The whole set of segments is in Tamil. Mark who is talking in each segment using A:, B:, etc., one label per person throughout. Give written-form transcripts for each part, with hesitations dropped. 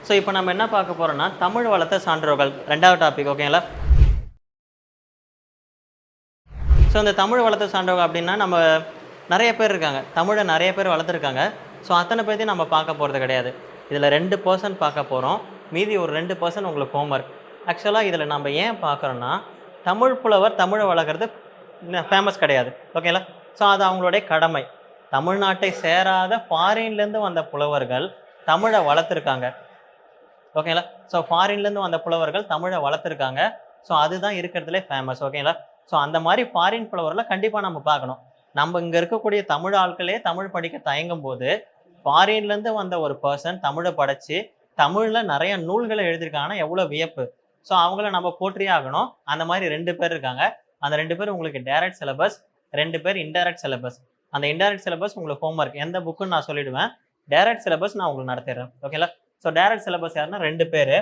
A: ஸோ இப்போ நம்ம என்ன பார்க்க போகிறோம்னா தமிழ் வளர்த்த சான்றோர்கள் ரெண்டாவது டாபிக். ஓகேங்களா? ஸோ இந்த தமிழ் வளர்த்த சான்றோர்கள் அப்படின்னா நம்ம நிறைய பேர் இருக்காங்க, தமிழை நிறைய பேர் வளர்த்துருக்காங்க. ஸோ அத்தனை பேர்த்தையும் நம்ம பார்க்க போகிறது கிடையாது. இதில் 2% பார்க்க போகிறோம், மீதி ஒரு 2% உங்களுக்கு ஹோம்ஒர்க். ஆக்சுவலாக இதில் நம்ம ஏன் பார்க்குறோன்னா, தமிழ் புலவர் தமிழை வளர்க்குறது ஃபேமஸ் கிடையாது. ஓகேங்களா? ஸோ அது அவங்களுடைய கடமை. தமிழ்நாட்டை சேராத ஃபாரின்லேருந்து வந்த புலவர்கள் தமிழை வளர்த்துருக்காங்க. ஓகேங்களா? ஸோ ஃபாரின்லேருந்து வந்த புலவர்கள் தமிழை வளர்த்துருக்காங்க. ஸோ அதுதான் இருக்கிறதுலே ஃபேமஸ். ஓகேங்களா? ஸோ அந்த மாதிரி ஃபாரின் புலவர்களை கண்டிப்பாக நம்ம பார்க்கணும். நம்ம இங்கே இருக்கக்கூடிய தமிழ் ஆட்களே தமிழ் படிக்க தயங்கும் போது, ஃபாரின்லேருந்து வந்த ஒரு பர்சன் தமிழை படைச்சு தமிழில் நிறைய நூல்களை எழுதியிருக்காங்கன்னா எவ்வளோ வியப்பு. ஸோ அவங்கள நம்ம போற்றியே ஆகணும். அந்த மாதிரி 2 பேர் இருக்காங்க. அந்த 2 பேர் உங்களுக்கு டைரக்ட் சிலபஸ், 2 பேர் இன்டைரக்ட் சிலபஸ். அந்த இன்டைரக்ட் சிலபஸ் உங்களுக்கு ஹோம்ஒர்க். எந்த புக்குன்னு நான் சொல்லிடுவேன், டைரக்ட் சிலபஸ் நான் உங்களுக்கு நடத்திடுறேன். ஓகேங்களா? ஸோ டைரக்ட் சிலபஸ் யாருன்னா 2 பேர்,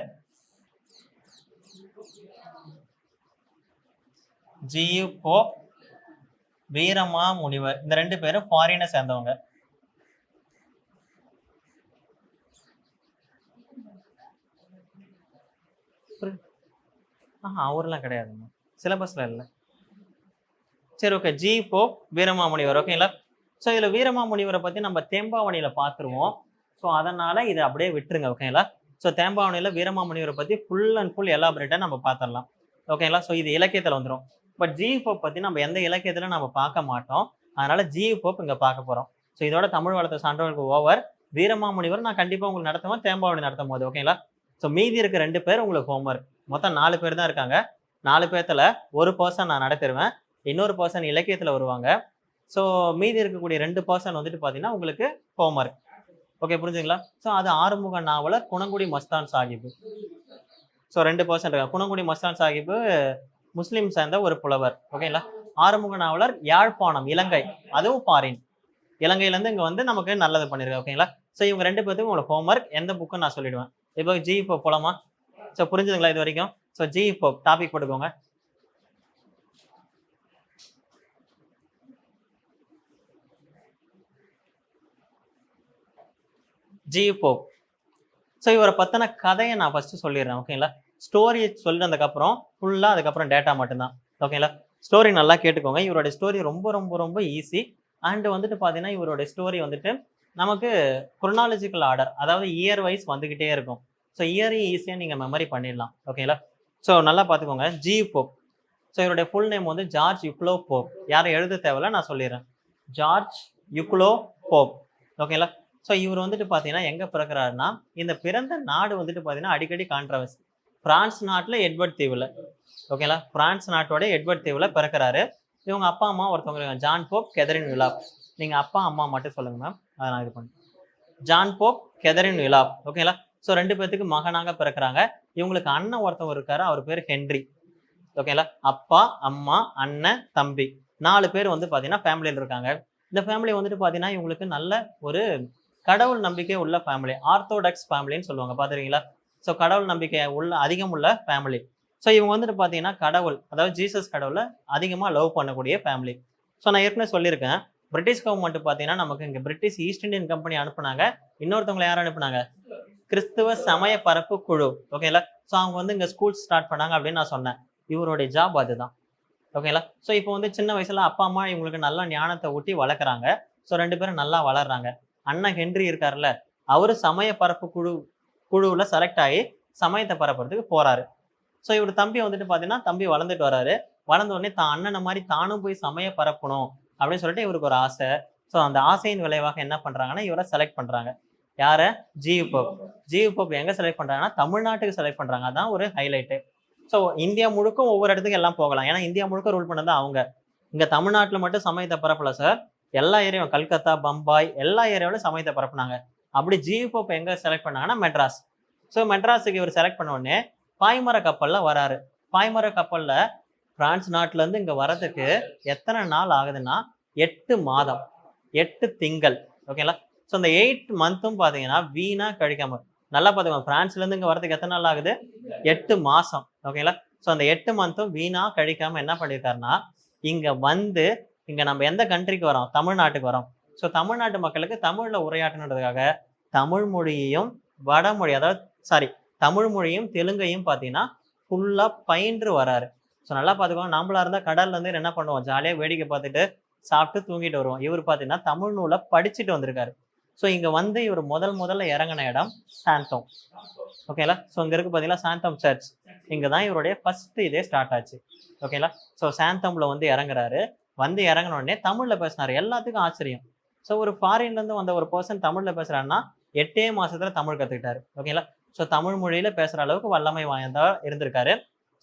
A: ஜியு போப், வீரமா முனிவர். இந்த 2 பேரும் ஃபாரினை சேர்ந்தவங்க. அவர்லாம் கிடையாதுங்க, சிலபஸ்ல இல்லை. சரி, ஓகே. G Pope, Veeramamunivar. ஓகேங்களா? ஸோ இதில் வீரமாமுனிவரை பற்றி நம்ம தேம்பாவணியில் பார்த்துருவோம். ஸோ அதனால் இதை அப்படியே விட்டுருங்க. ஓகேங்களா? ஸோ தேம்பாவணியில் வீரமாமுனிவரை பற்றி ஃபுல் அண்ட் ஃபுல் எலாபரேட்டாக நம்ம பார்த்துடலாம். ஓகேங்களா? ஸோ இது இலக்கியத்தில் வந்துடும். பட் ஜி போப் பற்றி நம்ம எந்த இலக்கியத்திலும் நம்ம பார்க்க மாட்டோம். அதனால் ஜி போப் இங்கே பார்க்க போகிறோம். ஸோ இதோட தமிழ் வளர்த்த சான்றோர்களுக்கு ஓவர். வீரமாமுனிவர் நான் கண்டிப்பாக உங்களுக்கு நடத்துவேன், தேம்பாவணி நடத்தும் போது. ஓகேங்களா? ஸோ மீதி இருக்க 2 பேர் உங்களுக்கு ஹோம்ஒர்க். மொத்தம் 4 பேர் தான் இருக்காங்க. 4 பேர்த்தில் ஒரு பர்சன் நான் நடத்திடுவேன், இன்னொரு பர்சன் இலக்கியத்தில் வருவாங்க. ஸோ மீதி இருக்கக்கூடிய 2% வந்துட்டு பார்த்தீங்கன்னா உங்களுக்கு ஹோம்ஒர்க். ஓகே, புரிஞ்சுங்களா? ஸோ அது ஆறுமுக நாவலர் குணங்குடி மஸ்தான் சாஹிப். ஸோ 2% இருக்காங்க. குணங்குடி மஸ்தான் சாஹிப் முஸ்லீம் சேர்ந்த ஒரு புலவர். ஓகேங்களா? ஆறுமுக நாவலர் யாழ்ப்பாணம், இலங்கை, அதுவும் ஃபாரின். இலங்கையிலேருந்து இங்கே வந்து நமக்கு நல்லது பண்ணியிருக்காங்க. ஓகேங்களா? ஸோ இவங்க 2 பேர்த்துக்கும் உங்களுக்கு ஹோம்ஒர்க். எந்த புக்குன்னு நான் சொல்லிடுவேன். இப்போ ஜி இப்போ போலாமா? ஸோ புரிஞ்சுதுங்களா இது வரைக்கும்? ஸோ ஜி இப்போ டாபிக் போட்டுக்கோங்க. G Pope. ஸோ இவரை பற்றின கதையை நான் ஃபஸ்ட்டு சொல்லிடுறேன். ஓகேங்களா? ஸ்டோரியை சொல்லிட்டதுக்கப்புறம் ஃபுல்லாக அதுக்கப்புறம் டேட்டா மட்டும்தான். ஓகேங்களா? ஸ்டோரி நல்லா கேட்டுக்கோங்க. இவருடைய ஸ்டோரி ரொம்ப ரொம்ப ரொம்ப ஈஸி. அண்டு வந்துட்டு பார்த்தீங்கன்னா இவருடைய ஸ்டோரி வந்துட்டு நமக்கு குரோனாலஜிக்கல் ஆர்டர், அதாவது இயர் வைஸ் வந்துக்கிட்டே இருக்கும். ஸோ இயரையும் ஈஸியாக நீங்கள் மெமரி பண்ணிடலாம். ஓகேங்களா? ஸோ நல்லா பார்த்துக்கோங்க. G Pope. ஸோ இவருடைய ஃபுல் நேம் வந்து ஜார்ஜ் யுக்லோ போப். யாரும் எழுத தேவையில்ல, நான் சொல்லிடுறேன். George Uglow Pope. ஓகேங்களா? ஸோ இவர் வந்துட்டு பார்த்தீங்கன்னா எங்கே பிறக்கிறாருன்னா, இந்த பிறந்த நாடு வந்துட்டு பார்த்தீங்கன்னா அடிக்கடி கான்ட்ரவர்சி. பிரான்ஸ் நாட்டில் எட்வர்ட் தீவில். ஓகேங்களா? பிரான்ஸ் நாட்டோட எட்வர்ட் தீவில் பிறக்கிறாரு. இவங்க அப்பா அம்மா ஒருத்தவங்க, ஜான் போப், கெதரின் விலாப். நீங்கள் அப்பா அம்மா மட்டும் சொல்லுங்கள் மேம், அதை நான் இது பண்ணேன். ஜான் போப், கெதரின் விலாப். ஓகேங்களா? ஸோ 2 பேர்த்துக்கு மகனாக பிறக்கிறாங்க. இவங்களுக்கு அண்ணன் ஒருத்தவர் இருக்காரு, அவர் பேர் ஹென்றி. ஓகேங்களா? அப்பா, அம்மா, அண்ணன், தம்பி, 4 பேர் வந்து பார்த்தீங்கன்னா ஃபேமிலியில் இருக்காங்க. இந்த ஃபேமிலி வந்துட்டு பார்த்தீங்கன்னா இவங்களுக்கு நல்ல ஒரு கடவுள் நம்பிக்கை உள்ள ஃபேமிலி, ஆர்த்தோடாக்ஸ் ஃபேமிலின்னு சொல்லுவாங்க. பார்த்துருக்கீங்களா? ஸோ கடவுள் நம்பிக்கை அதிகம் உள்ள ஃபேமிலி. ஸோ இவங்க வந்துட்டு பார்த்தீங்கன்னா கடவுள், அதாவது ஜீசஸ் கடவுளை அதிகமாக லவ் பண்ணக்கூடிய ஃபேமிலி. ஸோ நான் ஏற்கனவே சொல்லியிருக்கேன், பிரிட்டிஷ் கவர்மெண்ட் பார்த்தீங்கன்னா நமக்கு இங்கே பிரிட்டிஷ் ஈஸ்ட் இந்தியன் கம்பெனி அனுப்புனாங்க. இன்னொருத்தவங்களை யாரும் அனுப்புனாங்க? கிறிஸ்துவ சமய பரப்பு குழு. ஓகேங்களா? ஸோ அவங்க வந்து இங்கே ஸ்கூல் ஸ்டார்ட் பண்ணாங்க அப்படின்னு நான் சொன்னேன். இவருடைய ஜாப் அதுதான். ஓகேங்களா? ஸோ இப்போ வந்து சின்ன வயசுல அப்பா அம்மா இவங்களுக்கு நல்லா ஞானத்தை ஊட்டி வளர்க்குறாங்க. ஸோ 2 பேரும் நல்லா வளர்றாங்க. அண்ணன் ஹென்றி இருக்காருல்ல, அவரு சமய பரப்பு குழுவில் செலக்ட் ஆகி சமயத்தை பரப்புறதுக்கு போறாரு. ஸோ இவர் தம்பி வந்துட்டு பார்த்தீங்கன்னா தம்பி வளர்ந்துட்டு வராரு. வளர்ந்த உடனே தான் அண்ணனை மாதிரி தானும் போய் சமய பரப்பணும் அப்படின்னு சொல்லிட்டு இவருக்கு ஒரு ஆசை. ஸோ அந்த ஆசையின் விளைவாக என்ன பண்றாங்கன்னா இவரை செலக்ட் பண்றாங்க. யார? G Pope. ஜி போப் எங்க செலக்ட் பண்றாங்கன்னா தமிழ்நாட்டுக்கு செலக்ட் பண்றாங்க. அதான் ஒரு ஹைலைட்டு. ஸோ இந்தியா முழுக்க ஒவ்வொரு இடத்துக்கு எல்லாம் போகலாம், ஏன்னா இந்தியா முழுக்க ரூல் பண்ணது அவங்க. இங்க தமிழ்நாட்டில் மட்டும் சமயத்தை பரப்பல சார், எல்லா ஏரியாவும், கல்கத்தா, பம்பாய், எல்லா ஏரியாவிலும் சமயத்தை பரப்புனாங்க. அப்படி ஜி போப் எங்க செலக்ட் பண்ணாங்கன்னா மெட்ராஸ். ஸோ மெட்ராஸுக்கு இவர் செலக்ட் பண்ண உடனே பாய்மர கப்பல்ல வராரு. பாய்மர கப்பல்ல பிரான்ஸ் நாட்டுல இருந்து இங்க வரதுக்கு எத்தனை நாள் ஆகுதுன்னா 8 மாதம், 8 திங்கள். ஓகேங்களா? ஸோ இந்த 8 மந்த்தும் பார்த்தீங்கன்னா வீணா கழிக்காம நல்லா பார்த்துக்கோங்க. பிரான்ஸ்ல இருந்து இங்க வரதுக்கு எத்தனை நாள் ஆகுது? 8 மாசம். ஓகேங்களா? ஸோ அந்த 8 மந்த்தும் வீணா கழிக்காம என்ன பண்ணியிருக்காருன்னா, இங்க வந்து இங்க நம்ம எந்த கண்ட்ரிக்கு வரோம்? தமிழ்நாட்டுக்கு வரோம். ஸோ தமிழ்நாட்டு மக்களுக்கு தமிழ்ல உரையாற்றணுன்றதுக்காக தமிழ் மொழியையும் வடமொழி, அதாவது சாரி தமிழ் மொழியும் தெலுங்கையும் பார்த்தீங்கன்னா ஃபுல்லா பயின்று வராரு. ஸோ நல்லா பார்த்துக்கோங்க. நம்மளா இருந்தா கடல்ல இருந்து என்ன பண்ணுவோம், ஜாலியா வேடிக்கை பார்த்துட்டு சாப்பிட்டு தூங்கிட்டு வருவோம். இவர் பார்த்தீங்கன்னா தமிழ் நூலை படிச்சுட்டு வந்திருக்காரு. ஸோ இங்க வந்து இவர் முதல்ல இறங்கின இடம் சாந்தோம். ஓகேங்களா. ஸோ இங்க இருக்கு பார்த்தீங்களா சாந்தோம் சர்ச். இங்க தான் இவருடைய ஃபர்ஸ்ட் இதே ஸ்டார்ட் ஆச்சு. ஓகேங்களா. ஸோ சாந்தோம்ல வந்து இறங்குறாரு. வந்து இறங்கின உடனே தமிழ்ல பேசினாரு. எல்லாத்துக்கும் ஆச்சரியம். ஸோ ஒரு ஃபாரின்ல இருந்து வந்த ஒரு பர்சன் தமிழ்ல பேசுறாருன்னா 8 மாசத்துல தமிழ் கத்துக்கிட்டாரு. ஓகேங்களா. ஸோ தமிழ் மொழியில பேசுற அளவுக்கு வல்லமை வாய்ந்தா இருந்திருக்காரு.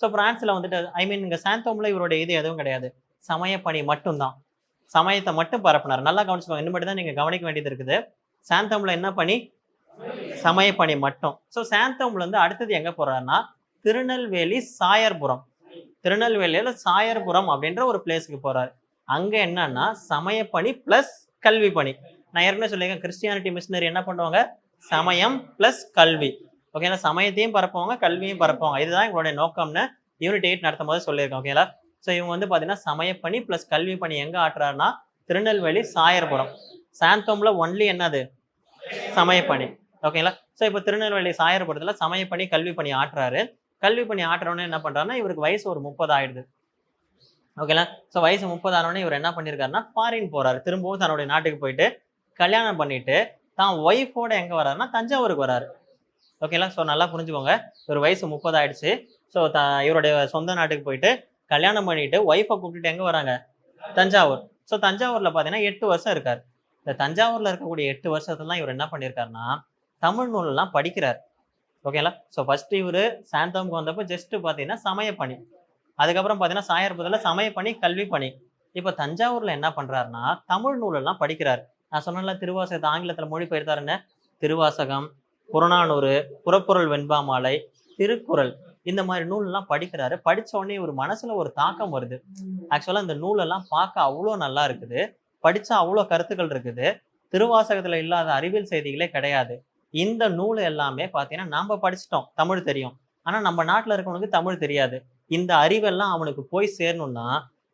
A: ஸோ பிரான்ஸ்ல வந்துட்டு இங்க சாந்தோம்ல இவருடைய இது எதுவும் கிடையாது. சமய பணி மட்டும்தான். சமயத்தை மட்டும் பரப்புனார். நல்லா கவனிச்சுக்கோங்க. இன்னும் தான் நீங்க கவனிக்க வேண்டியது இருக்குது. சாந்தோம்ல என்ன பணி? சமய பணி மட்டும். ஸோ சாந்தோம்ல இருந்து அடுத்தது எங்க போறாருன்னா திருநெல்வேலி சாயர்புரம். திருநெல்வேலியில சாயர்புரம் அப்படின்ற ஒரு பிளேஸ்க்கு போறாரு. அங்க என்னன்னா சமய பணி பிளஸ் கல்வி பணி. நான் ஏற்கனவே சொல்லியிருக்கேன், கிறிஸ்டியானிட்டி மிஷினரி என்ன பண்ணுவாங்க, சமயம் பிளஸ் கல்வி. ஓகேங்களா. சமயத்தையும் பரப்புவாங்க, கல்வியும் பரப்புவாங்க. இதுதான் எங்களுடைய நோக்கம்னு யூனிட் 8 நடத்தும் போது சொல்லியிருக்கோம். ஓகேங்களா. ஸோ இவங்க வந்து பாத்தீங்கன்னா சமய பணி பிளஸ் கல்வி பணி எங்க ஆற்றுறாருன்னா திருநெல்வேலி சாயர்புரம். சாந்தோம்ல ஒன்லி என்னது, சமய பணி. ஓகேங்களா. ஸோ இப்போ திருநெல்வேலி சாயர்புரத்துல சமய பணி கல்வி பணி ஆற்றுறாரு. கல்வி பணி ஆற்றுறோன்னு என்ன பண்றாருன்னா இவருக்கு வயசு ஒரு 30 ஆயிடுது. ஓகேங்களா. ஸோ வயசு 30 ஆனோடனே இவர் என்ன பண்ணியிருக்காருன்னா ஃபாரின் போறாரு. திரும்பவும் தன்னுடைய நாட்டுக்கு போயிட்டு கல்யாணம் பண்ணிட்டு தான் ஒய்ஃபோட எங்க வர்றாருன்னா தஞ்சாவூருக்கு வராரு. ஓகேங்களா. ஸோ நல்லா புரிஞ்சுக்கோங்க. ஒரு வயசு 30 ஆயிடுச்சு. ஸோ இவருடைய சொந்த நாட்டுக்கு போயிட்டு கல்யாணம் பண்ணிட்டு ஒய்ஃபை கூப்பிட்டுட்டு எங்க வராங்க, தஞ்சாவூர். ஸோ தஞ்சாவூர்ல பாத்தீங்கன்னா 8 வருஷம் இருக்காரு. இந்த தஞ்சாவூர்ல இருக்கக்கூடிய 8 வருஷத்துல இவர் என்ன பண்ணியிருக்காருன்னா தமிழ் நூல் எல்லாம் படிக்கிறார். ஓகேங்களா. ஸோ ஃபர்ஸ்ட் இவரு சாந்தோமுக்கு வந்தப்போ ஜஸ்ட் பாத்தீங்கன்னா சமய பணி. அதுக்கப்புறம் பாத்தீங்கன்னா சாயர்புரத்துல சமய பணி கல்வி பணி. இப்ப தஞ்சாவூர்ல என்ன பண்றாருன்னா தமிழ் நூல் எல்லாம் படிக்கிறாரு. நான் சொன்னேன்ல திருவாசகத்தை ஆங்கிலத்துல மொழிபெயர்த்தாருன்னு. திருவாசகம், புறநானூறு, புறப்பொருள் வெண்பா மாலை, திருக்குறள், இந்த மாதிரி நூல் எல்லாம் படிக்கிறாரு. படிச்ச உடனே ஒரு மனசுல ஒரு தாக்கம் வருது. ஆக்சுவலா இந்த நூல் எல்லாம் பார்க்க அவ்வளோ நல்லா இருக்குது. படிச்சா அவ்வளோ கருத்துக்கள் இருக்குது. திருவாசகத்துல இல்லாத அறிவியல் செய்திகளே கிடையாது. இந்த நூல் எல்லாமே பாத்தீங்கன்னா நாம படிச்சிட்டோம், தமிழ் தெரியும். ஆனா நம்ம நாட்டுல இருக்கவனுக்கு தமிழ் தெரியாது. இந்த அறிவெல்லாம் அவனுக்கு போய் சேரணும்னா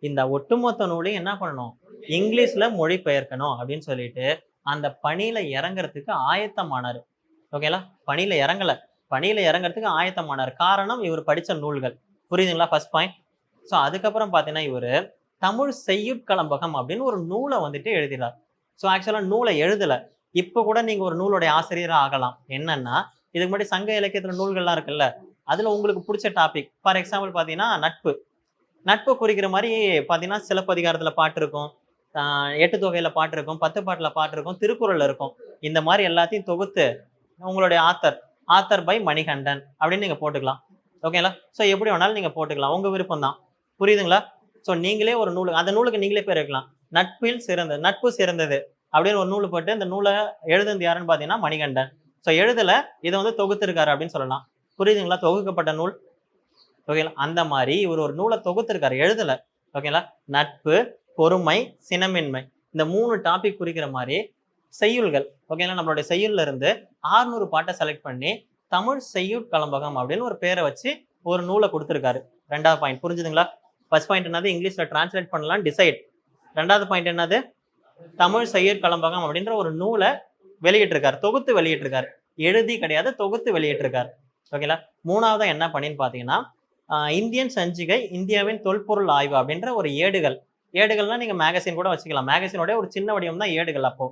A: இந்த ஒட்டுமொத்த நூலையும் என்ன பண்ணணும், இங்கிலீஷ்ல மொழிபெயர்க்கணும் அப்படின்னு சொல்லிட்டு அந்த பணியில இறங்குறதுக்கு ஆயத்தமானாரு. ஓகேங்களா. பணியில இறங்குறதுக்கு ஆயத்தமானார். காரணம் இவர் படிச்ச நூல்கள். புரியுதுங்களா ஃபர்ஸ்ட் பாயிண்ட். ஸோ அதுக்கப்புறம் பாத்தீங்கன்னா இவரு தமிழ் செய்யுட்களம்பகம் அப்படின்னு ஒரு நூலை வந்துட்டு எழுதினார். ஸோ ஆக்சுவலா நூலை எழுதல. இப்ப கூட நீங்க ஒரு நூலுடைய ஆசிரியரா ஆகலாம். என்னன்னா இதுக்கு முன்னாடி சங்க இலக்கியத்துல நூல்கள்லாம் இருக்குல்ல, அதுல உங்களுக்கு பிடிச்ச டாபிக் ஃபார் எக்ஸாம்பிள் பாத்தீங்கன்னா நட்பு. நட்பு குறிக்கிற மாதிரி பாத்தீங்கன்னா சிலப்பதிகாரத்துல பாட்டு இருக்கும், எட்டு தொகையில பாட்டு இருக்கும், 10 பாட்டுல பாட்டு இருக்கும், திருக்குறள்ல இருக்கும். இந்த மாதிரி எல்லாத்தையும் தொகுத்து உங்களுடைய ஆத்தர் பை மணிகண்டன் அப்படின்னு நீங்க போட்டுக்கலாம். ஓகேங்களா. ஸோ எப்படி வேணாலும் நீங்க போட்டுக்கலாம், உங்க விருப்பம் தான். புரியுதுங்களா. ஸோ நீங்களே ஒரு நூல், அந்த நூலுக்கு நீங்களே பேர் வைக்கலாம். நட்பு சிறந்தது அப்படின்னு ஒரு நூல் போட்டு இந்த நூலை எழுதுனது யாருன்னு பாத்தீங்கன்னா மணிகண்டன். ஸோ எழுதல, இதை வந்து தொகுத்திருக்காரு அப்படின்னு சொல்லலாம். புரியுதுங்களா. தொகுக்கப்பட்ட நூல். ஓகேங்களா. அந்த மாதிரி இவர் ஒரு நூலை தொகுத்திருக்காரு, எழுதல. ஓகேங்களா. நட்பு, பொறுமை, சினமின்மை, இந்த 3 டாபிக் குறிக்கிற மாதிரி செய்யுள்கள். ஓகேங்களா. நம்மளுடைய செய்யுள்ல இருந்து 600 பாட்டை செலக்ட் பண்ணி தமிழ் செய்யுட்களம்பகம் அப்படின்னு ஒரு பேரை வச்சு ஒரு நூலை கொடுத்திருக்காரு. 2வது பாயிண்ட் புரிஞ்சுதுங்களா. ஃபர்ஸ்ட் பாயிண்ட் என்னது, இங்கிலீஷ்ல டிரான்ஸ்லேட் பண்ணலாம், டிசைட். 2வது பாயிண்ட் என்னது, தமிழ் செய்யுட்களம்பகம் அப்படின்ற ஒரு நூலை வெளியிட்டிருக்காரு, தொகுத்து வெளியிட்டிருக்காரு. எழுதி கிடையாது, தொகுத்து வெளியிட்டிருக்காரு. ஓகேங்களா. 3வது என்ன பண்ணின்னு பாத்தீங்கன்னா இந்தியன் சஞ்சிகை, இந்தியாவின் தொல்பொருள் ஆய்வு அப்படின்ற ஒரு ஏடுகள்னா நீங்க மேகசின் கூட வச்சுக்கலாம். மேகசினோட ஒரு சின்ன வடிவம் தான் ஏடுகள். அப்போ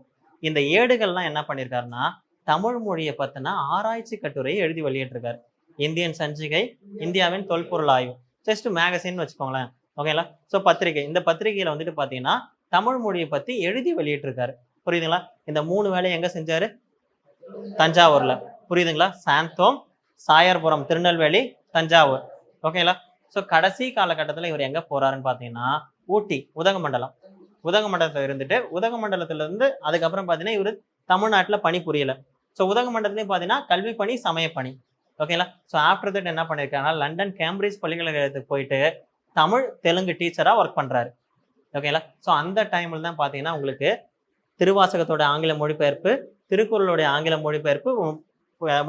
A: இந்த ஏடுகள்லாம் என்ன பண்ணிருக்காருன்னா தமிழ் மொழியை பத்தின ஆராய்ச்சி கட்டுரையை எழுதி வெளியிட்டிருக்காரு. இந்தியன் சஞ்சிகை, இந்தியாவின் தொல்பொருள் ஆய்வு, ஜஸ்ட் மேகசின் வச்சுக்கோங்களேன். ஓகேங்களா. ஸோ பத்திரிகை, இந்த பத்திரிகையில வந்துட்டு பாத்தீங்கன்னா தமிழ் மொழியை பத்தி எழுதி வெளியிட்டிருக்காரு. புரியுதுங்களா. இந்த 3 வேலையை எங்க செஞ்சாரு, தஞ்சாவூர்ல. புரியுதுங்களா. சாந்தோம், சாயர்புரம், திருநெல்வேலி, தஞ்சாவூர். ஓகேங்களா. ஸோ கடைசி காலகட்டத்தில் இவர் எங்க போறாருன்னு பாத்தீங்கன்னா ஊட்டி, உதகமண்டலத்துல இருந்துட்டு உதகமண்டலத்துல இருந்து அதுக்கப்புறம் பாத்தீங்கன்னா இவரு தமிழ்நாட்டுல பணி புரியல. ஸோ உதகமண்டலத்திலையும் பாத்தீங்கன்னா கல்வி பணி, சமய பணி. ஓகேங்களா. ஸோ ஆஃப்டர் தட் என்ன பண்ணிருக்காங்கன்னா லண்டன், கேம்பிரிட்ஜ் பல்கலைக்கழகத்துக்கு போயிட்டு தமிழ், தெலுங்கு டீச்சரா ஒர்க் பண்றாரு. ஓகேங்களா. ஸோ அந்த டைம்ல தான் பாத்தீங்கன்னா உங்களுக்கு திருவாசகத்தோட ஆங்கில மொழிபெயர்ப்பு, திருக்குறளுடைய ஆங்கில மொழிபெயர்ப்பு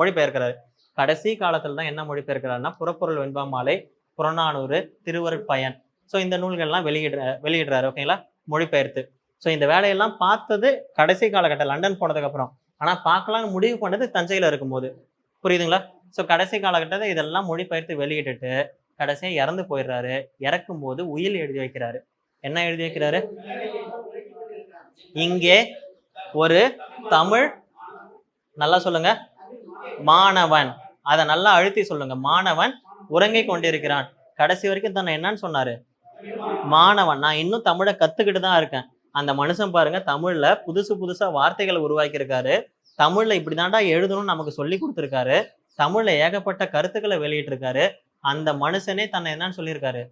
A: மொழிபெயர்க்கிறாரு. கடைசி காலத்துல தான் என்ன மொழிபெயர்க்கிறாருன்னா புறப்பொருள் வெண்பா மாலை, புறநானூறு, திருவருட்பயன். ஸோ இந்த நூல்கள்லாம் வெளியிடுறாரு. ஓகேங்களா. மொழிபெயர்த்து. ஸோ இந்த வேலையெல்லாம் பார்த்தது கடைசி காலகட்டம் லண்டன் போனதுக்கு அப்புறம். ஆனா பார்க்கலாம்னு முடிவு பண்ணது தஞ்சையில இருக்கும்போது. புரியுதுங்களா. ஸோ கடைசி காலகட்டத்தில் இதெல்லாம் மொழிபெயர்த்து வெளியிட்டுட்டு கடைசியா இறந்து போயிடுறாரு. இறக்கும் போது உயில் எழுதி வைக்கிறாரு. என்ன எழுதி வைக்கிறாரு? இங்கே ஒரு தமிழ், நல்லா சொல்லுங்க, மாணவன், அதை நல்லா அழுத்தி சொல்லுங்க, மாணவன் உறங்கிக் கொண்டிருக்கிறான். கடைசி வரைக்கும் தன்னை என்னன்னு சொன்னாரு? மாணவன். நான் இன்னும் தமிழை கத்துக்கிட்டு தான் இருக்கேன். அந்த மனுஷன் பாருங்க, தமிழ்ல புதுசு புதுசா வார்த்தைகளை உருவாக்கி இருக்காரு. தமிழ்ல இப்படிதான்டா எழுதணும்னு நமக்கு சொல்லி கொடுத்துருக்காரு. தமிழ்ல ஏகப்பட்ட கருத்துக்களை வெளியிட்டு இருக்காரு. அந்த மனுஷனே தன்னை என்னன்னு சொல்லியிருக்காரு?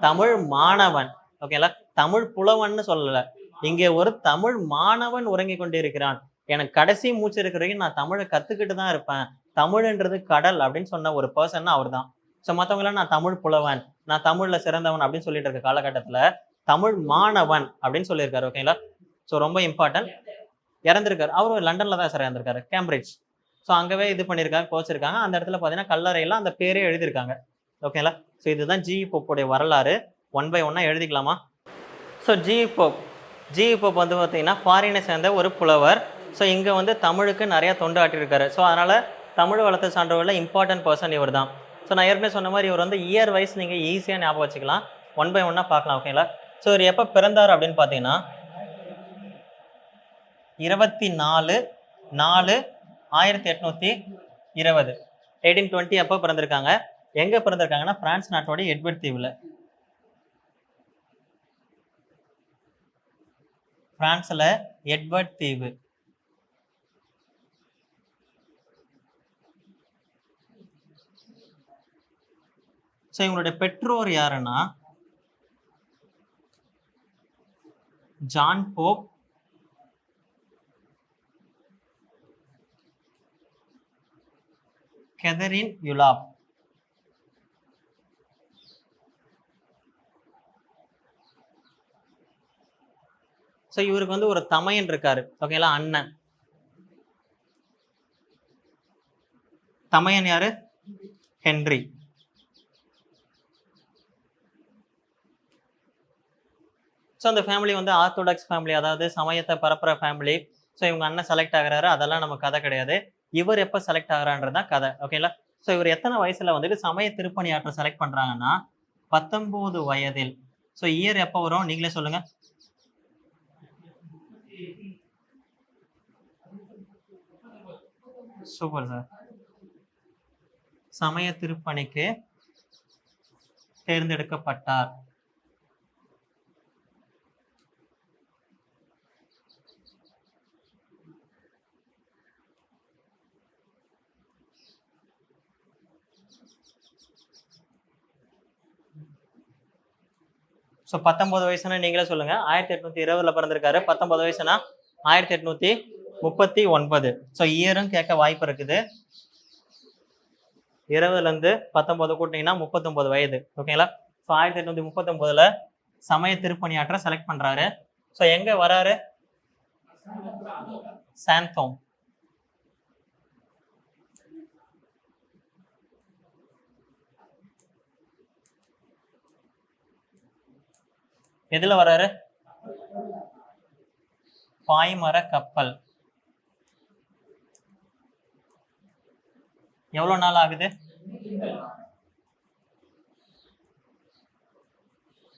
A: தமிழ் மாணவன். ஓகேங்களா? தமிழ் புலவன்னு சொல்லல. இங்கே ஒரு தமிழ் மாணவன் உறங்கி கொண்டிருக்கிறான். எனக்கு கடைசி மூச்சு இருக்கிற வரைக்கும் நான் தமிழை கத்துக்கிட்டு தான் இருப்பேன். தமிழ்ன்றது கடல் அப்படின்னு சொன்ன ஒரு பர்சன் அவர் தான். ஸோ மற்றவங்களாம் நான் தமிழ் புலவன், நான் தமிழ்ல சிறந்தவன் அப்படின்னு சொல்லிட்டு இருக்க காலகட்டத்துல தமிழ் மாணவன் அப்படின்னு சொல்லியிருக்காரு. ஓகேங்களா? ஸோ ரொம்ப இம்பார்ட்டன்ட். இறந்திருக்காரு. அவரும் லண்டன்ல தான் சார் இறந்திருக்காரு, கேம்பிரிட்ஜ். ஸோ அங்கவே இது பண்ணியிருக்காங்க, கோச்சிருக்காங்க. அந்த இடத்துல பார்த்தீங்கன்னா கல்லறையெல்லாம் அந்த பேரே எழுதியிருக்காங்க. ஓகேங்களா? ஸோ இதுதான் ஜிஇ போப்புடைய வரலாறு. 1 by 1 எழுதிக்கலாமா? ஸோ ஜிஇ போப் வந்து பார்த்தீங்கன்னா ஃபாரினை சேர்ந்த ஒரு புலவர். ஸோ இங்கே வந்து தமிழுக்கு நிறைய தொண்டு ஆட்டியிருக்காரு. ஸோ அதனால் தமிழ் வளர்த்து சான்றவர்களில் இம்பார்ட்டன்ட் பர்சன் இவர் தான். ஸோ நான் ஏற்கனவே சொன்ன மாதிரி இவர் வந்து இயர் வைஸ் நீங்கள் ஈஸியாக ஞாபகம் வச்சுக்கலாம். 1 by 1 பார்க்கலாம். ஓகேங்களா? ஸோ இவர் எப்போ பிறந்தார் அப்படின்னு பார்த்தீங்கன்னா 24/4/1820 1820 அப்போ பிறந்திருக்காங்க. எங்கே பிறந்திருக்காங்கன்னா பிரான்ஸ் நாட்டோடைய எட்வர்ட் தீவில். பிரான்ஸ்ல எட்வர்ட் தீவு. ஸோ இவங்களுடைய பெற்றோர் யாருன்னா ஜான் போப், கெதரின் யுலாப். ஸோ இவருக்கு வந்து ஒரு தமையன் இருக்காரு. ஓகேங்களா? அண்ணன். தமையன் யாரு? ஹென்றி. ஸோ அந்த ஃபேமிலி வந்து ஆர்த்தோடாக்ஸ் ஃபேமிலி, அதாவது சமயத்தை பரப்புற ஃபேமிலி. ஸோ இவங்க அண்ணன் செலக்ட் ஆகுறாரு, அதெல்லாம் நம்ம கதை கிடையாது. இவர் எப்போ செலக்ட் ஆகுறான்றதான் கதை. ஓகேங்களா? ஸோ இவர் எத்தனை வயசுல வந்துட்டு சமய திருப்பணியாற்ற செலக்ட் பண்றாங்கன்னா 19 வயதில். ஸோ இயர் எப்போ வரும் நீங்களே சொல்லுங்க. Super sir. சமய திருப்பணிக்கு தேர்ந்தெடுக்கப்பட்டார். ஸோ 19 வயசுனா நீங்களே சொல்லுங்க. 1820 பிறந்திருக்காரு. 19 வயசுனா 1839. ஸோ இயரும் கேட்க வாய்ப்பு இருக்குது. 20லேருந்து 19 கூட்டிங்கன்னா 39 வயது. ஓகேங்களா? ஸோ 1839 சமய திருப்பணியாற்ற செலக்ட் பண்றாரு. ஸோ எங்க வராரு? சாந்தோம். எதுல வராரு? பாய்மர கப்பல். எவ்வளவு நாள் ஆகுது?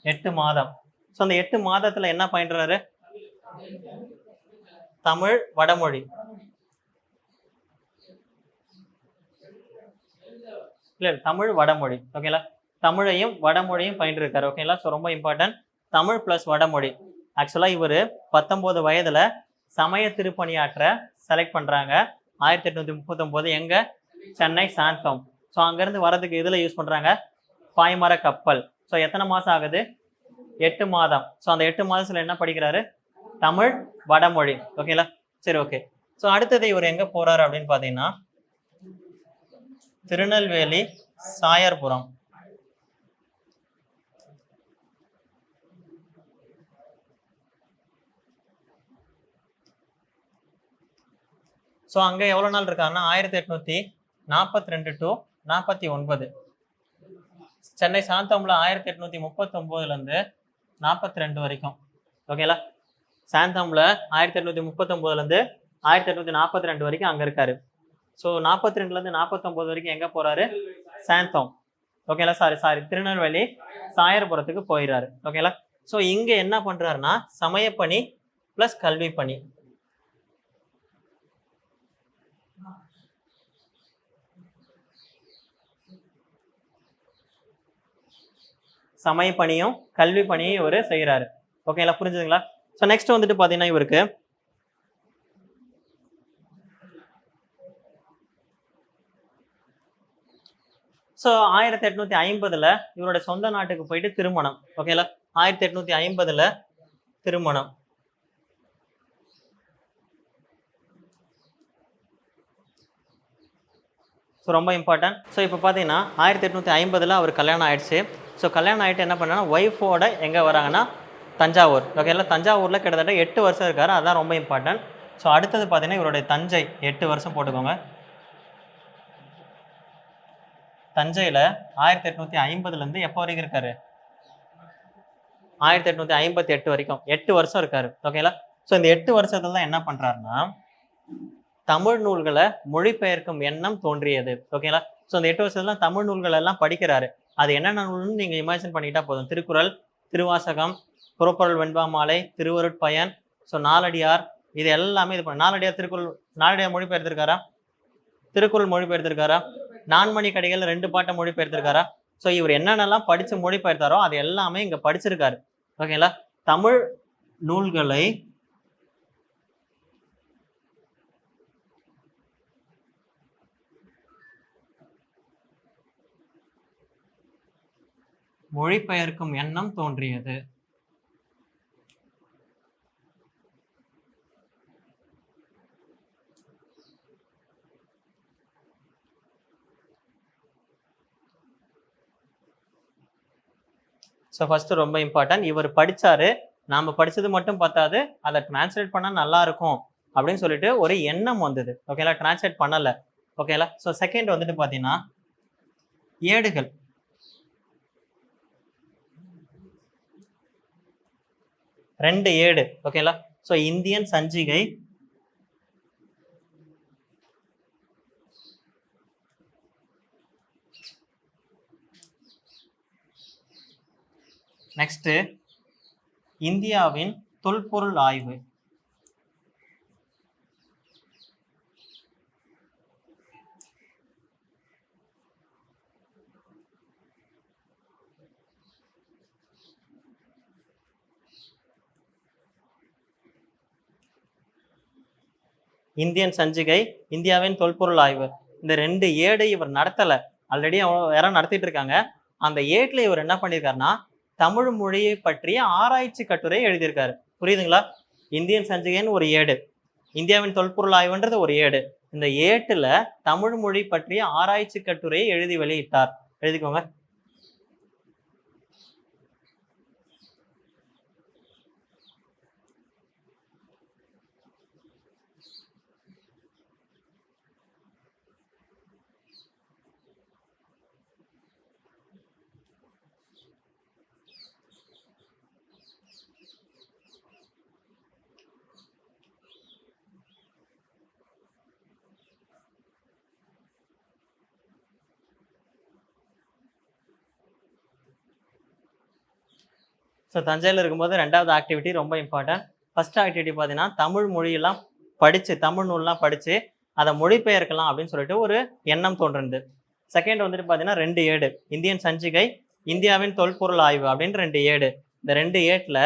A: 8 மாதம். ஸோ அந்த 8 மாதத்துல என்ன பயின்றாரு? தமிழ் வடமொழி. இல்ல, தமிழ் வடமொழி. ஓகேங்களா? தமிழையும் வடமொழியும் பயின்றிருக்காரு. ஓகேங்களா? ஸோ ரொம்ப இம்பார்ட்டன்ட். தமிழ் பிளஸ் வடமொழி. ஆக்சுவலா இவர் 19 வயதுல சமய திருப்பணியாற்ற செலக்ட் பண்றாங்க. 1839 எங்க? சென்னை சாந்தோம். ஸோ அங்கிருந்து வரதுக்கு இதுல யூஸ் பண்றாங்க பாய்மர கப்பல். ஸோ எத்தனை மாசம் ஆகுது? 8 மாதம். ஸோ அந்த 8 மாதத்துல என்ன படிக்கிறாரு? தமிழ் வடமொழி. ஓகேங்களா? சரி, ஓகே. ஸோ அடுத்தது இவர் எங்க போறாரு அப்படின்னு பாத்தீங்கன்னா திருநெல்வேலி சாயர்புரம். ஸோ அங்கே எவ்வளோ நாள் இருக்காருன்னா 1842 to 49. சென்னை சாந்தோம்ல 1839 42 வரைக்கும். ஓகேங்களா? சாந்தோம்ல 1839 1842 வரைக்கும் அங்கே இருக்காரு. ஸோ 42லேருந்து 49 வரைக்கும் எங்கே போகிறாரு? சாந்தோம். ஓகேங்களா? சாரி திருநெல்வேலி சாயர்புரத்துக்கு போயிடுறாரு. ஓகேங்களா? ஸோ இங்கே என்ன பண்ணுறாருன்னா சமயப்பணி ப்ளஸ் கல்வி பணி. சமயப்பணியும் கல்வி பணியும் இவர் செய்கிறாரு. ஓகேங்களா? புரிஞ்சுதுங்களா? ஸோ நெக்ஸ்ட் வந்துட்டு பார்த்தீங்கன்னா இவருக்கு ஸோ 1850 இவரோட சொந்த நாட்டுக்கு போயிட்டு திருமணம். ஓகேங்களா? 1850 திருமணம். ஸோ ரொம்ப இம்பார்ட்டன்ட். ஸோ இப்போ பார்த்தீங்கன்னா 1850 அவர் கல்யாணம் ஆயிடுச்சு. ஸோ கல்யாணம் ஆகிட்டு என்ன பண்ணாங்கன்னா ஒய்ஃபோட எங்கே வராங்கன்னா தஞ்சாவூர். ஓகேங்களா? தஞ்சாவூரில் கிட்டத்தட்ட 8 வருஷம் இருக்காரு. அதுதான் ரொம்ப இம்பார்ட்டன்ட். ஸோ அடுத்தது பார்த்தீங்கன்னா இவருடைய தஞ்சை 8 வருஷம் போட்டுக்கோங்க. தஞ்சையில் 1850 எப்போ வரைக்கும் இருக்காரு? 1858 வரைக்கும் 8 வருஷம் இருக்காரு. ஓகேங்களா? ஸோ இந்த 8 வருஷத்துல தான் என்ன பண்றாருன்னா தமிழ் நூல்களை மொழிபெயர்க்கும் எண்ணம் தோன்றியது. ஓகேங்களா? ஸோ இந்த 8 வருஷத்துல தமிழ் நூல்கள் எல்லாம் படிக்கிறாரு. அது என்னென்ன நூல்னு நீங்க இமேஜின் பண்ணிக்கிட்டா போதும். திருக்குறள், திருவாசகம், புறப்பொருள் வெண்பா மாலை, திருவருட்பயன், ஸோ நாலடியார், இது எல்லாமே இது பண்ண. நாலடியார் திருக்குறள், நாலடியார் மொழிபெயர்த்திருக்காரா? திருக்குறள் மொழிபெயர்த்திருக்காரா? நான்மணி கடிகள் 2 பாட்டை மொழிபெயர்த்திருக்காரா? ஸோ இவர் என்னென்னலாம் படிச்சு மொழிபெயர்த்தாரோ அது எல்லாமே இங்க படிச்சிருக்காரு. ஓகேங்களா? தமிழ் நூல்களை மொழிபெயர்க்கும் எண்ணம் தோன்றியது. ஸோ ஃபர்ஸ்ட் ரொம்ப இம்பார்ட்டன்ட். இவர் படிச்சாரு, நாம படிச்சது மட்டும் பத்தாது, அதை டிரான்ஸ்லேட் பண்ணா நல்லா இருக்கும் அப்படின்னு சொல்லிட்டு ஒரு எண்ணம் வந்தது. ஓகேங்களா? டிரான்ஸ்லேட் பண்ணல. ஓகேங்களா? ஸோ செகண்ட் வந்துட்டு பார்த்தீங்கன்னா ஏடுகள். ரெண்டு ஏடு. ஓகேங்களா? ஸோ இந்தியன் சஞ்சிகை, நெக்ஸ்ட் இந்தியாவின் தொல்பொருள் ஆய்வு. இந்தியன் சஞ்சிகை, இந்தியாவின் தொல்பொருள் ஆய்வு. இந்த 2 ஏடு இவர் நடத்தல, ஆல்ரெடி யாரும் நடத்திட்டு இருக்காங்க. அந்த ஏட்ல இவர் என்ன பண்ணியிருக்காருன்னா தமிழ் மொழியை பற்றிய ஆராய்ச்சி கட்டுரை எழுதியிருக்காரு. புரியுதுங்களா? இந்தியன் சஞ்சிகைன்னு ஒரு ஏடு, இந்தியாவின் தொல்பொருள் ஆய்வுன்றது ஒரு ஏடு. இந்த ஏட்டுல தமிழ் மொழி பற்றிய ஆராய்ச்சி கட்டுரையை எழுதி வெளியிட்டார். எழுதிக்கோங்க. ஸோ தஞ்சையில் இருக்கும்போது 2வது ஆக்டிவிட்டி ரொம்ப இம்பார்ட்டன்ட். ஃபர்ஸ்ட் ஆக்டிவிட்டி பார்த்தீங்கன்னா தமிழ் மொழியெல்லாம் படித்து, தமிழ் நூல்லாம் படித்து அதை மொழிபெயர்க்கலாம் அப்படின்னு சொல்லிட்டு ஒரு எண்ணம் தோன்றுது. செகண்ட் வந்துட்டு பார்த்தீங்கன்னா 2 ஏடு, இந்தியன் சஞ்சிகை, இந்தியாவின் தொல்பொருள் ஆய்வு அப்படின்னு 2 ஏடு. இந்த 2 ஏட்டில்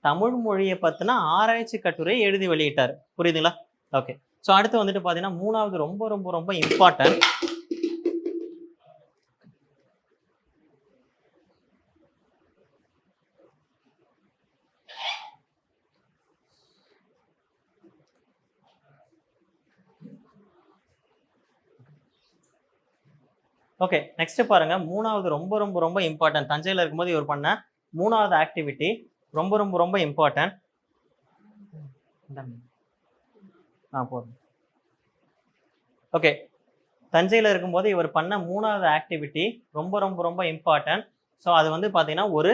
A: தமிழ் மொழியை பற்றின ஆராய்ச்சி கட்டுரை எழுதி வெளியிட்டார். புரியுதுங்களா? ஓகே. ஸோ அடுத்து வந்துட்டு பார்த்தீங்கன்னா 3வது ரொம்ப ரொம்ப ரொம்ப இம்பார்ட்டன்ட். ஓகே, நெக்ஸ்ட் பாருங்க. 3வது ரொம்ப ரொம்ப ரொம்ப இம்பார்ட்டன்ட். தஞ்சையில் இருக்கும்போது இவர் பண்ண 3வது ஆக்டிவிட்டி ரொம்ப ரொம்ப ரொம்ப இம்பார்ட்டன்ட். போதும். ஓகே, தஞ்சையில் இருக்கும்போது இவர் பண்ண 3வது ஆக்டிவிட்டி ரொம்ப ரொம்ப ரொம்ப இம்பார்ட்டன்ட். ஸோ அது வந்து பார்த்தீங்கன்னா ஒரு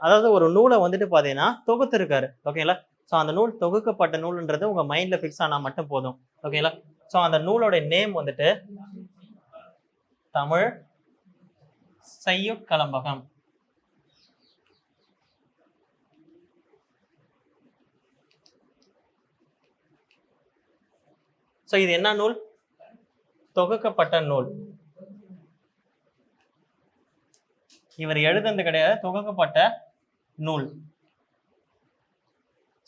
A: அதாவது ஒரு நூலை வந்துட்டு பார்த்தீங்கன்னா தொகுத்துருக்காரு. ஓகேங்களா? ஸோ அந்த நூல் தொகுக்கப்பட்ட நூல்ன்றது உங்கள் மைண்டில் ஃபிக்ஸ் ஆனால் மட்டும் போதும். ஓகேங்களா? ஸோ அந்த நூலோட நேம் வந்துட்டு தமிழ் செய்யுட்கலம்பகம். ஸோ இது என்ன நூல்? தொகுக்கப்பட்ட நூல். இவர் எழுதுனது கிடையாது, தொகுக்கப்பட்ட நூல்.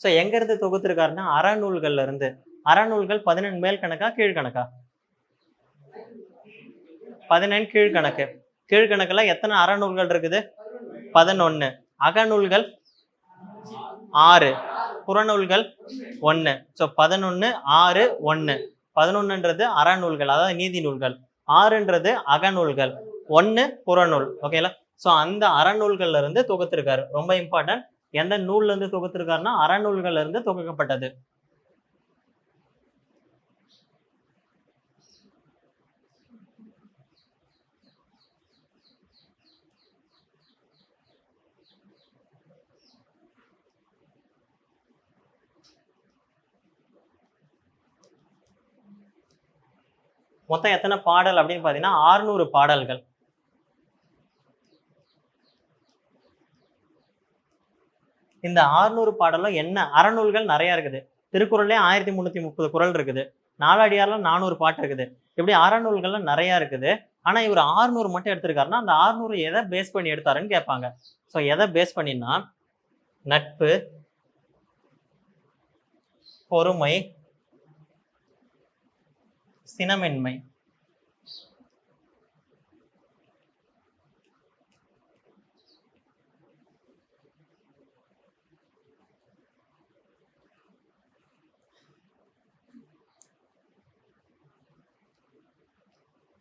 A: ஸோ எங்க இருந்து தொகுத்திருக்காருன்னா அறநூல்கள்ல இருந்து. அறநூல்கள் 14 மேல் கணக்கா கீழ்கணக்கா? 14 கீழ்கணக்கு. கீழ்கணக்குல எத்தனை அறநூல்கள் இருக்குது? 11. அகநூல்கள் 6, புறநூல்கள் 1. ஸோ 11, 6, 1. 11ன்றது அறநூல்கள், அதாவது நீதி நூல்கள். 6ன்றது அகநூல்கள், 1 புறநூல். ஓகேங்களா? ஸோ அந்த அறநூல்கள்ல இருந்து தொகுத்திருக்காரு. ரொம்ப இம்பார்ட்டன்ட். எந்த நூல்ல இருந்து தொகுத்திருக்காருன்னா அறநூல்கள்ல இருந்து தொகுக்கப்பட்டது. மொத்தம் எத்தனை பாடல் அப்படின்னு பாத்தீங்கன்னா 600 பாடல்கள். இந்த 600 பாடலும் என்ன, அறநூல்கள் நிறைய இருக்குது. திருக்குறள்லயே 1330 குறள் இருக்குது. நாலடியார்ல 400 பாட்டு இருக்குது. இப்படி அறநூல்கள்லாம் நிறைய இருக்குது. ஆனா இவர் 600 மட்டும் எடுத்திருக்காருன்னா அந்த 600 எதை பேஸ் பண்ணி எடுத்தாருன்னு கேட்பாங்க. ஸோ எதை பேஸ் பண்ணினா நட்பு, பொறுமை, சினமின்மை.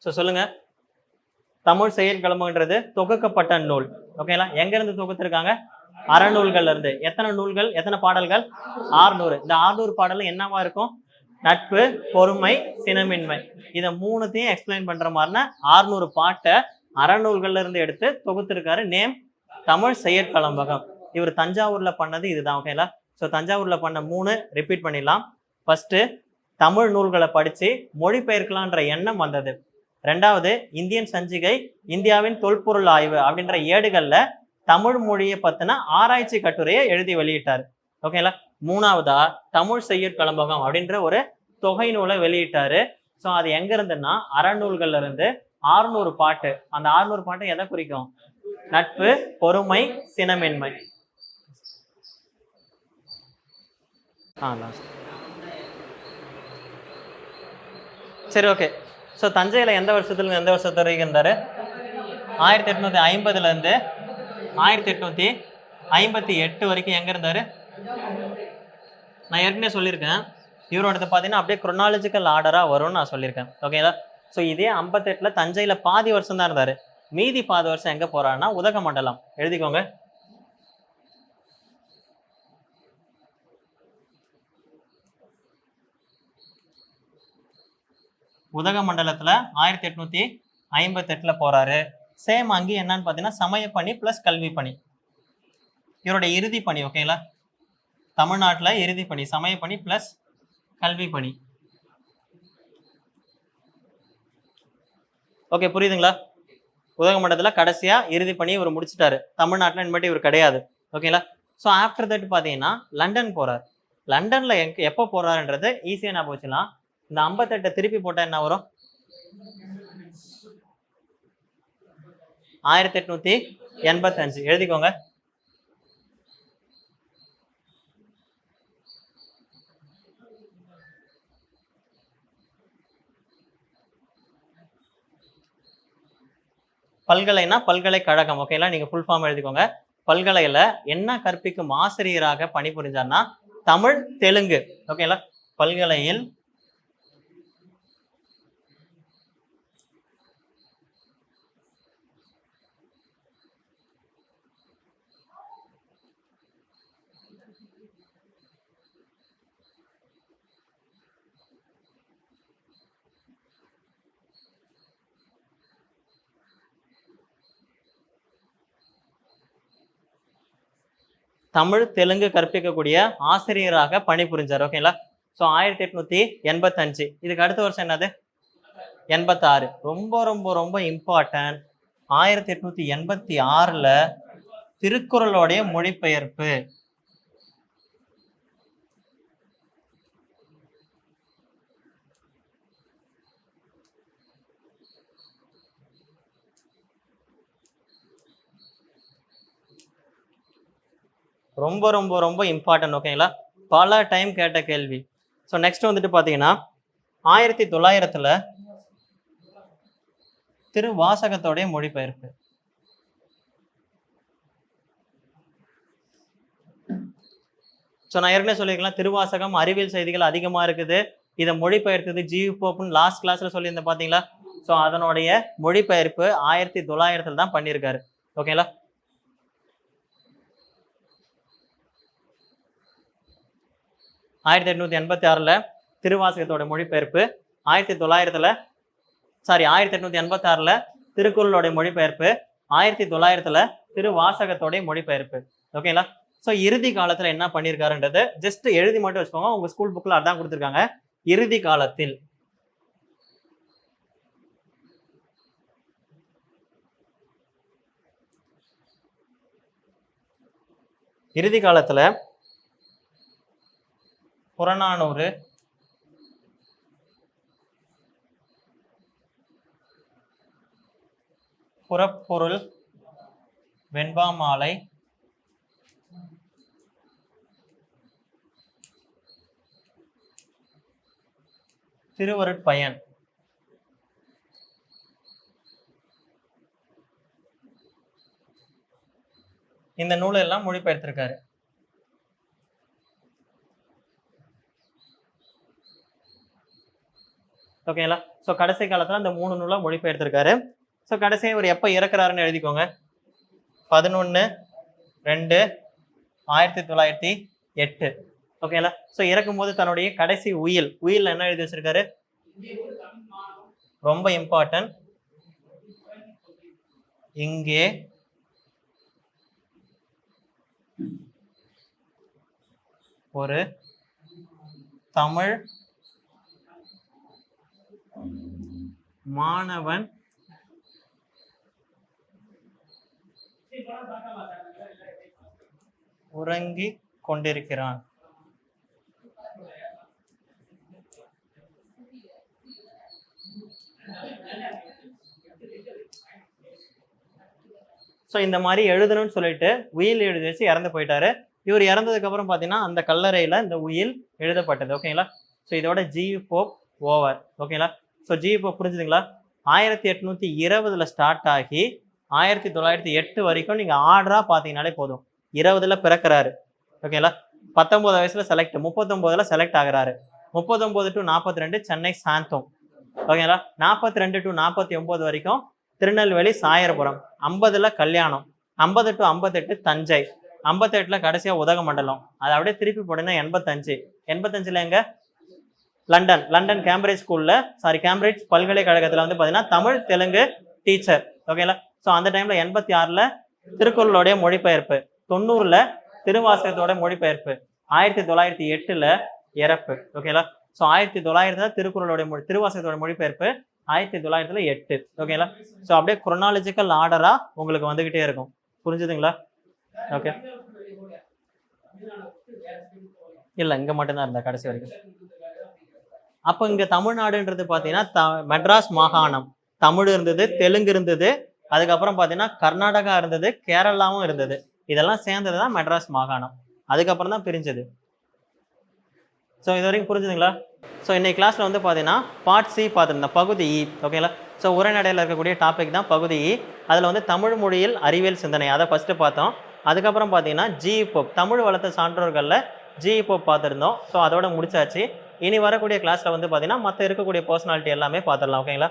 A: ஸோ சொல்லுங்க, தமிழ் செய்யுட்கலம்பகம்ன்றது தொகுக்கப்பட்ட நூல். ஓகேங்களா? எங்க இருந்து தொகுத்திருக்காங்க? அறநூல்கள்ல இருந்து. எத்தனை நூல்கள், எத்தனை பாடல்கள்? 600. இந்த 600 பாடலும் என்னவா இருக்கும்? நட்பு, பொறுமை, சினமின்மை. இதை மூணுத்தையும் எக்ஸ்பிளைன் பண்ற மாதிரினா 600 பாட்டை அறநூல்கள்ல இருந்து எடுத்து தொகுத்திருக்காரு. நேம் தமிழ் செய்யுட்கலம்பகம். இவர் தஞ்சாவூர்ல பண்ணது இதுதான். ஓகேங்களா? ஸோ தஞ்சாவூர்ல பண்ண 3 ரிப்பீட் பண்ணிடலாம். ஃபர்ஸ்ட், தமிழ் நூல்களை படிச்சு மொழிபெயர்க்கலான்ற எண்ணம் வந்தது. 2வது, இந்தியன் சஞ்சிகை, இந்தியாவின் தொல்பொருள் ஆய்வு அப்படின்ற ஏடுகள்ல தமிழ் மொழியை பத்தின ஆராய்ச்சி கட்டுரையை எழுதி வெளியிட்டார். ஓகேங்களா? 3வதா தமிழ் செய்யுட்கலம்பகம் அப்படின்ற ஒரு தொகை நூலை வெளியிட்டாரு. ஸோ அது எங்க இருந்துன்னா அறநூல்கள்ல இருந்து 600 பாட்டு. அந்த 600 பாட்டு எதை குறிக்கும்? நட்பு, பொறுமை, சினமின்மை. சரி, ஓகே. ஸோ தஞ்சையில எந்த வருஷத்துல எந்த வருஷத்துல இருந்தாரு? 1850 இருந்து 1858 வரைக்கும் எங்க இருந்தாரு? நான் ஏற்கனவே சொல்லியிருக்கேன், இவரோடது பார்த்தீங்கன்னா அப்படியே குரோனாலஜிக்கல் ஆர்டரா வரும்னு நான் சொல்லியிருக்கேன். ஓகேங்களா? ஸோ இதே 58ல தஞ்சையில பாதி வருஷம் தான் இருந்தாரு. மீதி பாதி வருஷம் எங்க போறாருன்னா உதகமண்டலம். எழுதிக்கோங்க. உதகமண்டலத்துல 1858ல போறாரு. சேம் அங்கேயும் என்னன்னு பார்த்தீங்கன்னா சமய பணி பிளஸ் கல்வி பணி. இவருடைய இறுதி பணி. ஓகேங்களா? தமிழ்நாட்டில் இறுதி பணி சமய பணி பிளஸ் கல்வி பணி. ஓகே, புரியுதுங்களா? உதகமண்டலத்தில் கடைசியா இறுதி பணி இவர் முடிச்சிட்டாரு. தமிழ்நாட்டில் இனிமேட்டு இவர் கிடையாது. ஓகேங்களா? ஸோ ஆஃப்டர் தட் பார்த்தீங்கன்னா லண்டன் போறாரு. லண்டன்ல எப்போ போறாருன்றது ஈஸியா ஞாபகம் வச்சுக்கலாம். இந்த 58 திருப்பி போட்டா என்ன வரும்? 1885. எழுதிக்கோங்க. பல்கலைனா பல்கலைக்கழகம். ஓகேங்களா? நீங்க ஃபுல் ஃபார்ம் எழுதிக்கோங்க. பல்கலையில என்ன கற்பிக்கும் ஆசிரியராக பணிபுரிஞ்சார்னா தமிழ், தெலுங்கு. ஓகேங்களா? பல்கலையில் தமிழ், தெலுங்கு கற்பிக்கக்கூடிய ஆசிரியராக பணிபுரிஞ்சார். ஓகேங்களா? ஸோ 1885. இதுக்கு அடுத்த வருஷம் என்னது? 86. ரொம்ப ரொம்ப ரொம்ப இம்பார்ட்டன்ட். 1886ல் திருக்குறளுடைய மொழிபெயர்ப்பு. ரொம்ப ரொம்ப ரொம்ப இம்பார்ட்டன்ட். ஓகேங்களா? பல டைம் கேட்ட கேள்வி. ஸோ நெக்ஸ்ட் வந்துட்டு பார்த்தீங்கன்னா 1900ல் திருவாசகத்தோடைய மொழிபெயர்ப்பு. ஸோ நான் ஏற்கனவே சொல்லியிருக்கலாம், திருவாசகம் அறிவியல் செய்திகள் அதிகமாக இருக்குது, இதை மொழிபெயர்த்தது ஜி.யு. போப்னு லாஸ்ட் கிளாஸ்ல சொல்லியிருந்தேன் பார்த்தீங்களா? ஸோ அதனுடைய மொழிபெயர்ப்பு 1900ல் தான் பண்ணியிருக்காரு. ஓகேங்களா? ஆயிரத்தி 1886ல் திருவாசகத்தோட மொழிபெயர்ப்பு. 1886ல் திருக்குறளோட மொழிபெயர்ப்பு. 1900ல் திருவாசகத்தோட மொழிபெயர்ப்பு. ஓகேங்களா? ஸோ இறுதி காலத்துல என்ன பண்ணியிருக்காருன்றது ஜஸ்ட் எழுதி மட்டும் வச்சுக்கோங்க. உங்க ஸ்கூல் புக்ல அதான் கொடுத்துருக்காங்க. இறுதி காலத்தில் புறநானூறு, புறப்பொருள், வெண்பாமாலை, திருவருட்பயன், இந்த நூலை எல்லாம் மொழிபெயர்த்திருக்காரு. ஓகேங்களா? ஸோ கடைசி காலத்துல அந்த 3 நூலா மொழிபெயர்த்திருக்காரு. ஸோ கடைசியாக இவர் எப்போ இறக்குறாருன்னு எழுதிக்கோங்க. 11/2/1908. ஓகேங்களா? ஸோ இறக்கும் போது தன்னுடைய கடைசி உயில் என்ன எழுதி வச்சிருக்காரு? ரொம்ப இம்பார்ட்டன்ட். இங்கே ஒரு தமிழ் மாணவன் உறங்கிக் கொண்டிருக்கிறான். ஸோ இந்த மாதிரி எழுதணும்னு சொல்லிட்டு உயில் எழுதி வச்சு இறந்து போயிட்டாரு. இவர் இறந்ததுக்கு அப்புறம் பார்த்தீங்கன்னா அந்த கல்லறையில இந்த உயில் எழுதப்பட்டது. ஓகேங்களா? ஸோ இதோட ஜி.யு. Pope over. ஓகேங்களா? So G U. போப் புரிஞ்சுதுங்களா? 1820ல் ஸ்டார்ட் ஆகி 1908 வரைக்கும் நீங்க ஆர்டரா பார்த்தீங்கன்னாலே போதும். 20ல் பிறக்கிறாரு. ஓகேங்களா? 19 வயசுல செலக்ட், 39ல் செலக்ட் ஆகுறாரு. 39 to 42 சென்னை சாந்தோம். ஓகேங்களா? 42 to 49 வரைக்கும் திருநெல்வேலி சாயர்புரம். 50ல் கல்யாணம். 50 to 58 தஞ்சை. 58ல் கடைசியா உதகமண்டலம். அதை அப்படியே திருப்பி போட்டீங்கன்னா 85. 85ல் எங்க? லண்டன் கேம்பிரிட்ஜ் கேம்பிரிட்ஜ் பல்கலைக்கழகத்துல வந்து பாத்தீங்கன்னா தமிழ் தெலுங்கு டீச்சர். ஓகேங்களா? ஸோ அந்த டைம்ல 86ல் திருக்குறளுடைய மொழிபெயர்ப்பு. 90ல் திருவாசகத்தோட மொழிபெயர்ப்பு. 1908ல் இறப்பு. ஓகேங்களா? ஸோ 1900 திருக்குறளுடைய திருவாசகத்தோட மொழிபெயர்ப்பு. 1908. ஓகேங்களா? ஸோ அப்படியே குரோனாலஜிக்கல் ஆர்டரா உங்களுக்கு வந்துகிட்டே இருக்கும். புரிஞ்சுதுங்களா? ஓகே. இல்ல இங்க மட்டும்தான் இருந்தா கடைசி வரைக்கும். அப்போ இங்க தமிழ்நாடுன்றது பாத்தீங்கன்னா மெட்ராஸ் மாகாணம். தமிழ் இருந்தது, தெலுங்கு இருந்தது, அதுக்கப்புறம் பாத்தீங்கன்னா கர்நாடகா இருந்தது, கேரளாவும் இருந்தது. இதெல்லாம் சேர்ந்ததுதான் மெட்ராஸ் மாகாணம். அதுக்கப்புறம் தான் பிரிஞ்சது. ஸோ இது வரைக்கும் புரிஞ்சுதுங்களா? ஸோ இன்னைக்கு கிளாஸ்ல வந்து பார்த்தீங்கன்னா பார்ட் சி பார்த்துருந்தோம், பகுதி இ. ஓகேங்களா? ஸோ உரைநடையில் இருக்கக்கூடிய டாபிக் தான் பகுதி இ. அதில் வந்து தமிழ் மொழியில் அறிவியல் சிந்தனை, அதை ஃபர்ஸ்ட் பார்த்தோம். அதுக்கப்புறம் பார்த்தீங்கன்னா ஜி.யு. போப், தமிழ் வளர்த்த சான்றோர்களில் ஜி.யு. போப் பார்த்துருந்தோம். ஸோ அதோட முடிச்சாச்சு. இனி வரக்கூடிய கிளாஸ்ல வந்து பார்த்தீங்கன்னா மற்ற இருக்கக்கூடிய பர்சனாலிட்டி எல்லாமே பார்த்துடலாம். ஓகேங்களா?